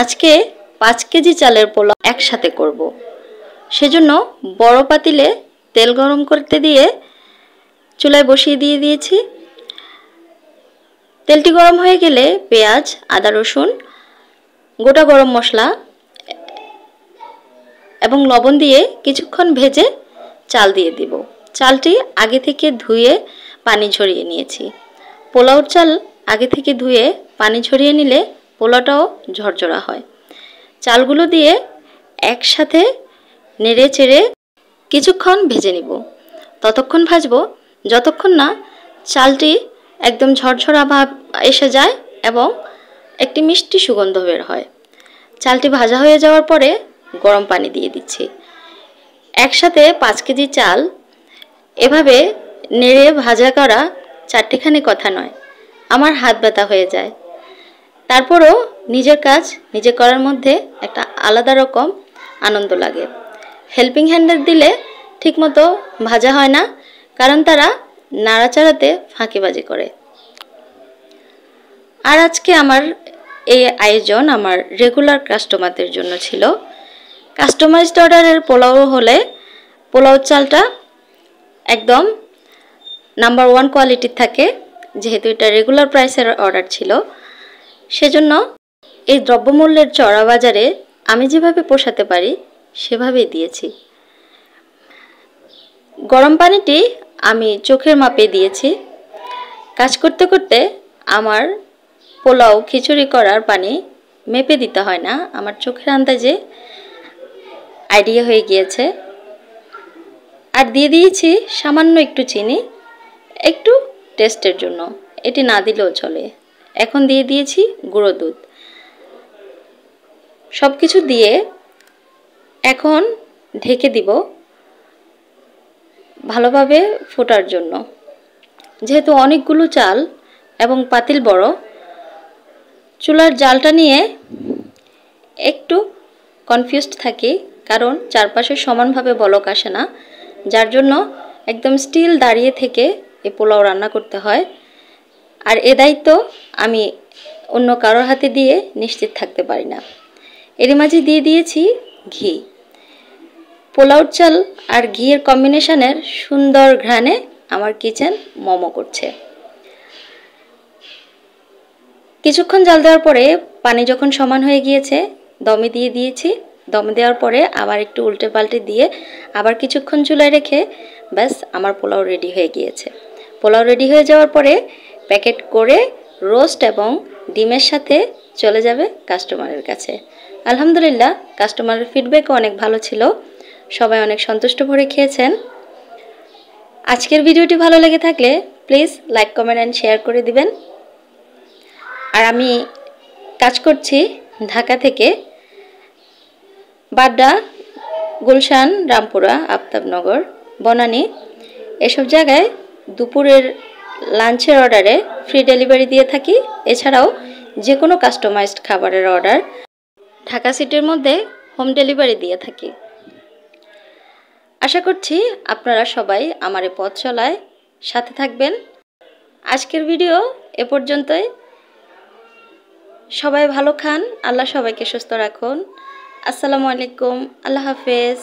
আজকে 5 কেজি চালের পোলাও একসাথে করব। সেজন্য বড় পাতিলে তেল গরম করতে দিয়ে চুলায় বসিয়ে দিয়েছি। তেলটি গরম হয়ে গেলে পেঁয়াজ, আদা, রসুন, গোটা গরম মশলা এবং লবণ দিয়ে কিছুক্ষণ ভেজে চাল দিয়ে দিব। চালটি আগে থেকে ধুয়ে পানি ঝরিয়ে নিয়েছি। পোলাওর চাল আগে থেকে ধুয়ে পানি ঝরিয়ে নিলে পোলাওটাও ঝরঝরা হয়। চালগুলো দিয়ে একসাথে নেড়ে চেড়ে কিছুক্ষণ ভেজে নিব। ততক্ষণ ভাজবো যতক্ষণ না চালটি একদম ঝরঝরা ভাব এসে যায় এবং একটি মিষ্টি সুগন্ধ বের হয়। চালটি ভাজা হয়ে যাওয়ার পরে গরম পানি দিয়ে দিচ্ছি। একসাথে 5 কেজি চাল এভাবে নেড়ে ভাজা করা চারটিখানি কথা নয়, আমার হাত ব্যথা হয়ে যায়। তারপরও নিজের কাজ নিজে করার মধ্যে একটা আলাদা রকম আনন্দ লাগে। হেল্পিং হ্যান্ডের দিলে ঠিকমতো ভাজা হয় না, কারণ তারা নাড়াচাড়াতে ফাঁকিবাজি করে। আর আজকে আমার এই আয়োজন আমার রেগুলার কাস্টমারদের জন্য ছিল। কাস্টমাইজড অর্ডারের পোলাও হলে পোলাও চালটা একদম নাম্বার 1 কোয়ালিটির থাকে। যেহেতু এটা রেগুলার প্রাইসের অর্ডার ছিল, সেজন্য এই দ্রব্যমূল্যের চড়া বাজারে আমি যেভাবে পোষাতে পারি সেভাবেই দিয়েছি। গরম পানিটি আমি চোখের মাপে দিয়েছি। কাজ করতে করতে আমার পোলাও খিচুড়ি করার পানি মেপে দিতে হয় না, আমার চোখের আন্দাজে আইডিয়া হয়ে গিয়েছে। আর দিয়ে দিয়েছি সামান্য একটু চিনি, একটু টেস্টের জন্য, এটি না দিলেও চলে। এখন দিয়ে দিয়েছি গুঁড়ো দুধ। সব কিছু দিয়ে এখন ঢেকে দিব ভালোভাবে ফোটার জন্য। যেহেতু অনেকগুলো চাল এবং পাতিল বড়, চুলার জালটা নিয়ে একটু কনফিউজড থাকি, কারণ চারপাশে সমানভাবে বলক আসে না, যার জন্য একদম স্টিল দাঁড়িয়ে থেকে এই পোলাও রান্না করতে হয়। আর এ দায়িত্ব আমি অন্য কারোর হাতে দিয়ে নিশ্চিত থাকতে পারি না। এর মাঝে দিয়ে দিয়েছি ঘি। পোলাওর চাল আর ঘিয়ের কম্বিনেশনের সুন্দর ঘ্রাণে আমার কিচেন মমো করছে। কিছুক্ষণ জাল দেওয়ার পরে পানি যখন সমান হয়ে গিয়েছে দমে দিয়ে দিয়েছি। দমে দেওয়ার পরে আবার একটু উল্টে পাল্টে দিয়ে আবার কিছুক্ষণ চুলায় রেখে ব্যাস আমার পোলাও রেডি হয়ে গিয়েছে। পোলাও রেডি হয়ে যাওয়ার পরে প্যাকেট করে রোস্ট এবং ডিমের সাথে চলে যাবে কাস্টমারের কাছে। আলহামদুলিল্লাহ, কাস্টমারের ফিডব্যাকও অনেক ভালো ছিল, সবাই অনেক সন্তুষ্ট ভরে খেয়েছেন। আজকের ভিডিওটি ভালো লেগে থাকলে please like, comment and share করে দিবেন। আর আমি কাজ করছি ঢাকা থেকে। বাড্ডা, গুলশান, রামপুরা, আফতাবনগর, বনানী এসব জায়গায় দুপুরের লাঞ্চের অর্ডারে ফ্রি ডেলিভারি দিয়ে থাকি। এছাড়াও যে কোনো কাস্টমাইজড খাবারের অর্ডার ঢাকা সিটির মধ্যে হোম ডেলিভারি দিয়ে থাকি। আশা করছি আপনারা সবাই আমার এই পথ চলায় সাথে থাকবেন। আজকের ভিডিও এ পর্যন্তই। সবাই ভালো খান, আল্লাহ সবাইকে সুস্থ রাখুন। আসসালামু আলাইকুম, আল্লাহ হাফেজ।